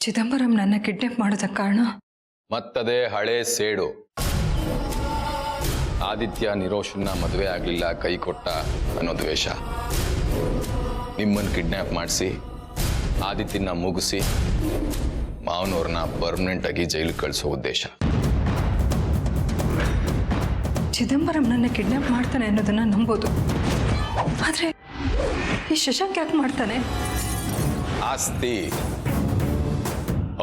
ಚಿದಂಬರಂ ನನ್ನ ಕಿಡ್ನಾಪ್ ಮಾಡೋದಕ್ಕೆ ಕಾರಣ ಮತ್ತದೇ ಹಳೆ ಸೇಡು. ಆದಿತ್ಯ ನಿರೋಷನ್ನ ಮದುವೆ ಆಗಲಿಲ್ಲ, ಕೈ ಕೊಟ್ಟ ಅನ್ನೋ ದ್ವೇಷ. ನಿಮ್ಮನ್ನು ಕಿಡ್ನಾಪ್ ಮಾಡಿಸಿ ಆದಿತ್ಯನ ಮುಗಿಸಿ ಮಾವನವ್ರನ್ನ ಪರ್ಮನೆಂಟ್ ಆಗಿ ಜೈಲಿಗೆ ಕಳಿಸೋ ಉದ್ದೇಶ. ಚಿದಂಬರಂ ನನ್ನ ಕಿಡ್ನಾಪ್ ಮಾಡ್ತಾನೆ ಅನ್ನೋದನ್ನ ನಂಬೋದು, ಆದ್ರೆ ಈ ಶಶಾಂಕ್ ಯಾಕೆ ಮಾಡ್ತಾನೆ? ಆಸ್ತಿ,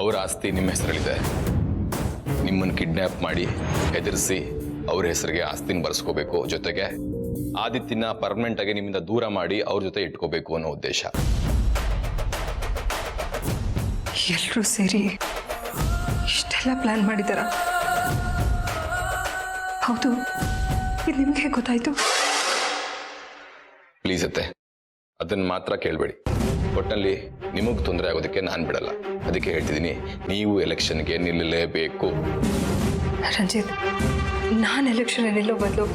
ಅವ್ರ ಆಸ್ತಿ ನಿಮ್ಮ ಹೆಸರಲ್ಲಿದೆ. ನಿಮ್ಮನ್ನು ಕಿಡ್ನಾಪ್ ಮಾಡಿ ಹೆದರಿಸಿ ಅವ್ರ ಹೆಸರಿಗೆ ಆಸ್ತಿನ ಬರ್ಸ್ಕೋಬೇಕು, ಜೊತೆಗೆ ಆದಿತ್ಯನ ಪರ್ಮನೆಂಟ್ ಆಗಿ ನಿಮ್ಮಿಂದ ದೂರ ಮಾಡಿ ಅವ್ರ ಜೊತೆ ಇಟ್ಕೋಬೇಕು ಅನ್ನೋ ಉದ್ದೇಶ. ಎಲ್ಲರೂ ಸೇರಿ ಇಷ್ಟೆಲ್ಲ ಪ್ಲಾನ್ ಮಾಡಿದಾರ? ಹೌದು, ಇದು ನಿಮ್ಗೆ ಗೊತ್ತಾಯ್ತು? ಪ್ಲೀಸ್ ಅತ್ತೆ, ಅದನ್ನ ಮಾತ್ರ ಕೇಳಬೇಡಿ. ಒಟ್ಟಲ್ಲಿ ನಿಮಗೆ ತೊಂದರೆ ಆಗೋದಕ್ಕೆ ನಾನು ಬಿಡಲ್ಲ. ಅದಕ್ಕೆ ಹೇಳ್ತಿದ್ದೀನಿ, ನೀವು ಎಲೆಕ್ಷನ್ಗೆ ನಿಲ್ಲಲೇಬೇಕು. ರಂಜಿತ್, ನಾನು ಎಲೆಕ್ಷನ್ ನಿಲ್ಲೋ ಬದಲು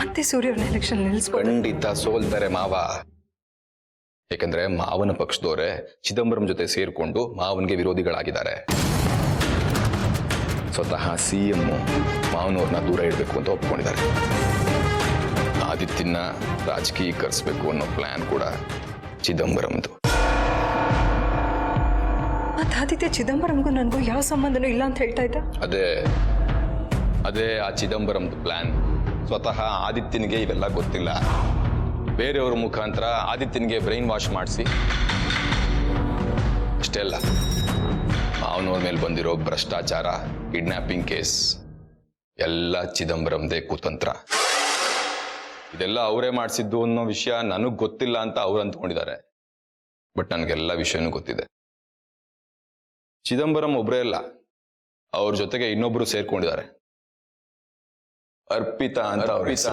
ಮತ್ತೆ ಸೂರ್ಯವ್ರನ್ನ ಎಲೆಕ್ಷನ್ ನಿಲ್ಲಿಸ್ಕೊಂಡು ಖಂಡಿತ ಸೋಲ್ತಾರೆ ಮಾವ. ಯಾಕಂದ್ರೆ ಮಾವನ ಪಕ್ಷದವರೇ ಚಿದಂಬರಂ ಜೊತೆ ಸೇರ್ಕೊಂಡು ಮಾವನಿಗೆ ವಿರೋಧಿಗಳಾಗಿದ್ದಾರೆ. ಸ್ವತಃ CM ಮಾವನವ್ರನ್ನ ದೂರ ಇಡಬೇಕು ಅಂತ ಒಪ್ಕೊಂಡಿದ್ದಾರೆ. ಆದಿತ್ಯನ ರಾಜಕೀಯಕರಿಸಬೇಕು ಅನ್ನೋ ಪ್ಲಾನ್ ಕೂಡ ಚಿದಂಬರಂದು. ಮತ್ತೆ ಆದಿತ್ಯ ಚಿದಂಬರಂಗೂ ನನಗೂ ಯಾವ ಸಂಬಂಧನೂ ಇಲ್ಲ ಅಂತ ಹೇಳ್ತಾ ಇದ್ದ? ಅದೇ ಆ ಚಿದಂಬರಂದು ಪ್ಲಾನ್. ಸ್ವತಃ ಆದಿತ್ಯನಿಗೆ ಇವೆಲ್ಲ ಗೊತ್ತಿಲ್ಲ. ಬೇರೆಯವ್ರ ಮುಖಾಂತರ ಆದಿತ್ಯನಿಗೆ ಬ್ರೈನ್ ವಾಶ್ ಮಾಡಿಸಿ, ಅಷ್ಟೇ ಅಲ್ಲ, ಮಾವನವ್ರ ಮೇಲೆ ಬಂದಿರೋ ಭ್ರಷ್ಟಾಚಾರ, ಕಿಡ್ನಾಪಿಂಗ್ ಕೇಸ್ ಎಲ್ಲ ಚಿದಂಬರಂದೇ ಕುತಂತ್ರ. ಇದೆಲ್ಲ ಅವರೇ ಮಾಡಿಸಿದ್ದು ಅನ್ನೋ ವಿಷಯ ನನಗೆ ಗೊತ್ತಿಲ್ಲ ಅಂತ ಅವ್ರು ಅಂದ್ಕೊಂಡಿದ್ದಾರೆ. ಬಟ್ ನನಗೆಲ್ಲ ವಿಷಯನೂ ಗೊತ್ತಿದೆ. ಚಿದಂಬರಂ ಒಬ್ಬರೇ ಅಲ್ಲ, ಅವ್ರ ಜೊತೆಗೆ ಇನ್ನೊಬ್ರು ಸೇರ್ಕೊಂಡಿದ್ದಾರೆ. ಅರ್ಪಿತಾ ಅಂತ ಅರ್ಪಿತಾ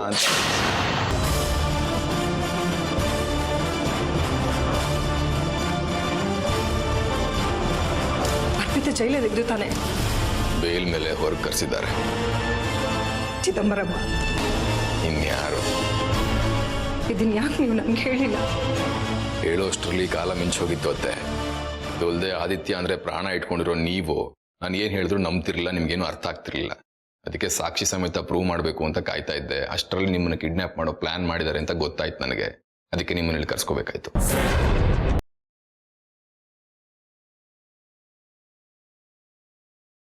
ಜೈಲಲ್ಲಿ ಇದ್ದು ತಾನೆ? ಬೇಲ್ ಮೇಲೆ ಹೊರಗೆ ಕರೆಸಿದ್ದಾರೆ. ಚಿದಂಬರಂ ಇನ್ಯಾರು? ಇದನ್ನ ಯಾಕೆ ನೀವು ನನ್ಗೆ ಹೇಳಿಲ್ಲ? ಹೇಳೋಷ್ಟರಲ್ಲಿ ಕಾಲ ಮಿಂಚೋಗಿತ್ತು ಅತ್ತೆ. ಇದಲ್ದೆ ಆದಿತ್ಯ ಅಂದ್ರೆ ಪ್ರಾಣ ಇಟ್ಕೊಂಡಿರೋ ನೀವು ನಾನು ಏನ್ ಹೇಳಿದ್ರು ನಂಬ್ತಿರ್ಲಿಲ್ಲ, ನಿಮ್ಗೇನು ಅರ್ಥ ಆಗ್ತಿರ್ಲಿಲ್ಲ. ಅದಕ್ಕೆ ಸಾಕ್ಷಿ ಸಮೇತ ಪ್ರೂವ್ ಮಾಡಬೇಕು ಅಂತ ಕಾಯ್ತಾ ಇದ್ದೆ. ಅಷ್ಟರಲ್ಲಿ ನಿಮ್ಮನ್ನ ಕಿಡ್ನಾಪ್ ಮಾಡೋ ಪ್ಲಾನ್ ಮಾಡಿದ್ದಾರೆ ಅಂತ ಗೊತ್ತಾಯ್ತು ನನಗೆ. ಅದಕ್ಕೆ ನಿಮ್ಮನ್ನ ಇಲ್ಲಿ ಕರ್ಸ್ಕೋಬೇಕಾಯ್ತು.